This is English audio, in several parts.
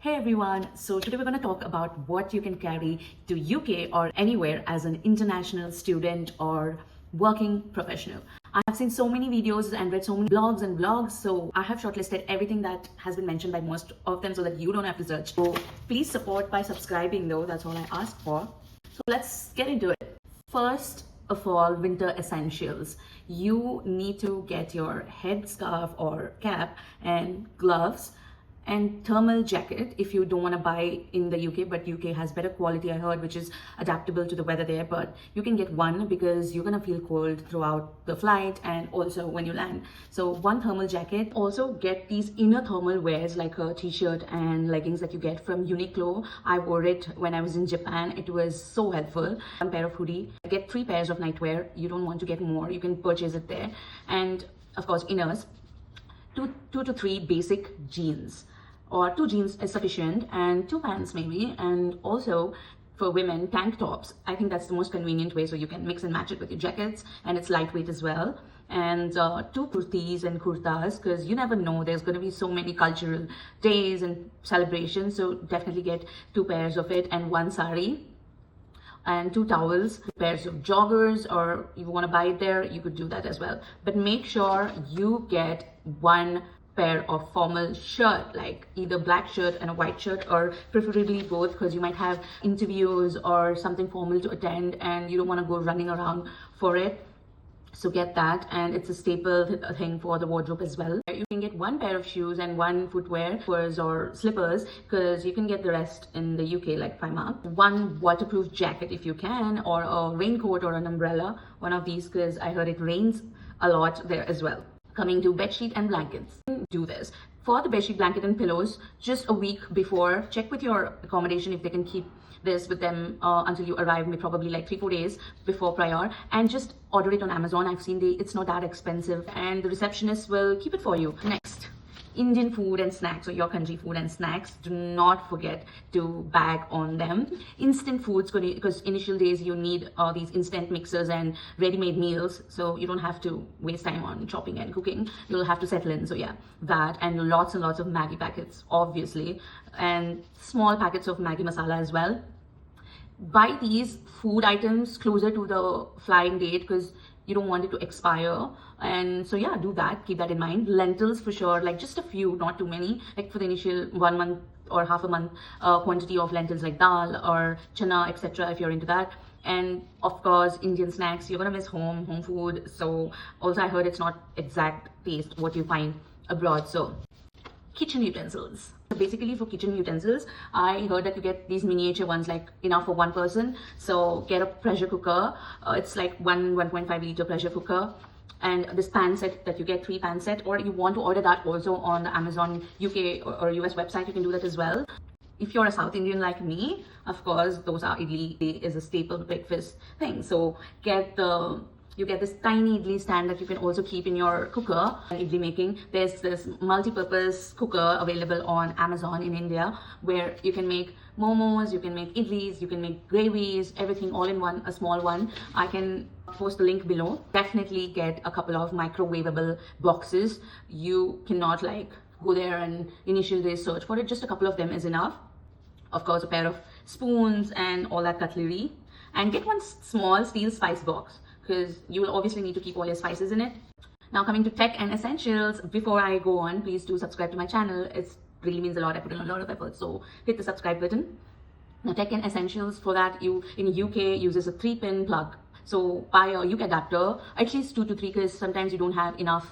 Hey everyone, so today we're going to talk about what you can carry to UK or anywhere as an international student or working professional. I've seen so many videos and read so many blogs and vlogs, so I have shortlisted everything that has been mentioned by most of them so that you don't have to search. So please support by subscribing though, that's all I ask for. So let's get into it. First of all, winter essentials. You need to get your headscarf or cap and gloves and thermal jacket if you don't want to buy in the UK, but UK has better quality, I heard, which is adaptable to the weather there. But you can get one because you're gonna feel cold throughout the flight and also when you land. So one thermal jacket. Also get these inner thermal wears like a t-shirt and leggings that you get from Uniqlo. I wore it when I was in Japan. It was so helpful. One pair of hoodie. Get 3 pairs of nightwear. You don't want to get more, you can purchase it there. And of course inners. Two to three basic jeans, or 2 jeans is sufficient, and 2 pants maybe. And also for women, tank tops. I think that's the most convenient way, so you can mix and match it with your jackets, and it's lightweight as well. And 2 kurtis and kurtas, because you never know, there's going to be so many cultural days and celebrations, so definitely get 2 pairs of it, and 1 sari and 2 towels, pairs of joggers, or if you want to buy it there, you could do that as well. But make sure you get 1 pair of formal shirt, like either black shirt and a white shirt, or preferably both, because you might have interviews or something formal to attend and you don't want to go running around for it. So get that, and it's a staple thing for the wardrobe as well. You can get 1 pair of shoes and 1 footwear, or slippers, because you can get the rest in the UK like Primark. 1 waterproof jacket if you can, or a raincoat or an umbrella, one of these, because I heard it rains a lot there as well. Coming to bedsheet and blankets. Do this. For the bedsheet, blanket and pillows, just a week before, check with your accommodation if they can keep this with them until you arrive, probably like 3-4 days before prior, and just order it on Amazon. I've seen it's not that expensive, and the receptionist will keep it for you. Next, Indian food and snacks, or your country food and snacks. Do not forget to bag on them. Instant foods, because initial days you need these instant mixers and ready-made meals, so you don't have to waste time on chopping and cooking. You'll have to settle in. So yeah, that, and lots of Maggi packets, obviously, and small packets of Maggi masala as well. Buy these food items closer to the flying date, because you don't want it to expire. And so yeah, do that, keep that in mind. Lentils for sure, like just a few, not too many, like for the initial 1 month or half a month quantity of lentils, like dal or chana, etc., if you're into that. And of course Indian snacks. You're gonna miss home food, so also I heard it's not exact taste what you find abroad. So kitchen utensils. Basically for kitchen utensils, I heard that you get these miniature ones, like enough for 1 person. So get a pressure cooker. It's like 1.5 liter pressure cooker, and this pan set that you get, 3 pan set, or you want to order that also on the Amazon UK or US website, you can do that as well. If you're a South Indian like me, of course those are idli is a staple breakfast thing. So you get this tiny idli stand that you can also keep in your cooker. Idli making, there's this multi-purpose cooker available on Amazon in India, where you can make momos, you can make idlis, you can make gravies, everything all in one, a small one. I can post the link below. Definitely get a couple of microwavable boxes. You cannot like go there and initially search for it. Just a couple of them is enough. Of course, a pair of spoons and all that cutlery. And get 1 small steel spice box, because you will obviously need to keep all your spices in it. Now coming to tech and essentials, before I go on, please do subscribe to my channel. It really means a lot. I put in a lot of effort, so hit the subscribe button. Now tech and essentials, for that, you in UK uses a 3-pin plug. So buy a UK adapter, at least 2 to 3, because sometimes you don't have enough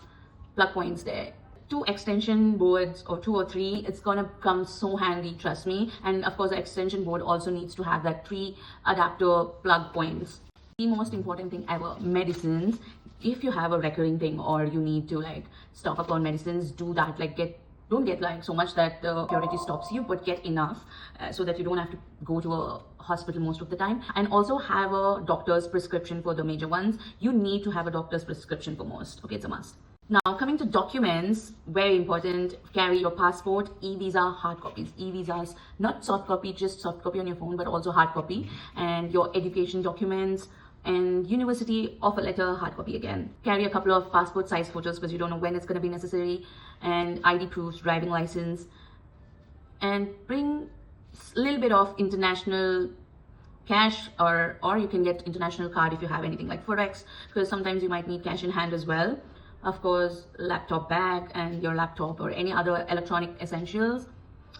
plug points there. 2 extension boards, or 2 or 3, it's gonna come so handy, trust me. And of course the extension board also needs to have that 3 adapter plug points. The most important thing ever, medicines. If you have a recurring thing or you need to like stock up on medicines, do that. Like don't get like so much that the purity stops you, but get enough so that you don't have to go to a hospital most of the time. And also have a doctor's prescription for the major ones. You need to have a doctor's prescription for most. Okay, it's a must. Now coming to documents, very important, carry your passport, e-visa, hard copies. E-visas, not soft copy, just soft copy on your phone, but also hard copy. And your education documents, and university offer letter, hard copy again. Carry a couple of passport size photos because you don't know when it's going to be necessary, and ID proofs, driving license, and bring a little bit of international cash, or you can get international card if you have anything like Forex, because sometimes you might need cash in hand as well. Of course, laptop bag and your laptop or any other electronic essentials,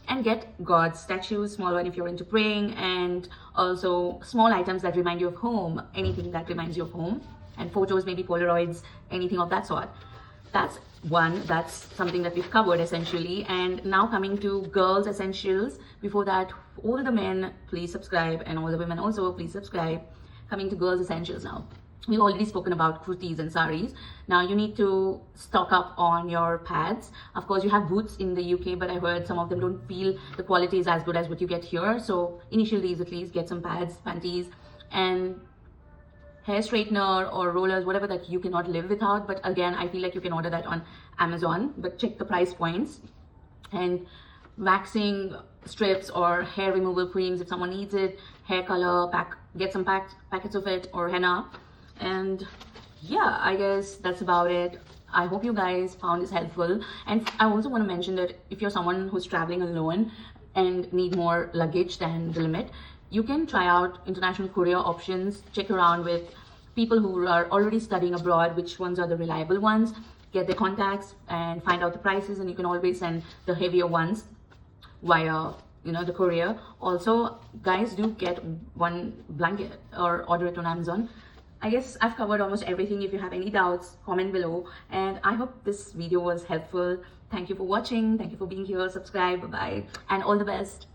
and get God's statues, small one if you're into praying, and also small items that remind you of home, anything that reminds you of home, and photos, maybe Polaroids, anything of that sort. That's something that we've covered essentially. And now coming to girls essentials. Before that, all the men please subscribe, and all the women also please subscribe. Coming to girls essentials now. We've already spoken about kurtis and saris. Now you need to stock up on your pads. Of course, you have boots in the UK, but I heard some of them don't feel the quality is as good as what you get here. So initially, at least get some pads, panties, and hair straightener or rollers, whatever that you cannot live without. But again, I feel like you can order that on Amazon, but check the price points. And waxing strips or hair removal creams if someone needs it, hair color pack, get some packets of it, or henna. And yeah, I guess that's about it. I hope you guys found this helpful. And I also want to mention that if you're someone who's traveling alone and need more luggage than the limit, you can try out international courier options. Check around with people who are already studying abroad, which ones are the reliable ones, get their contacts and find out the prices, and you can always send the heavier ones via the courier. Also, guys, do get one blanket or order it on Amazon. I guess I've covered almost everything. If you have any doubts, comment below, and I hope this video was helpful. Thank you for watching. Thank you for being here. Subscribe. Bye-bye, and all the best.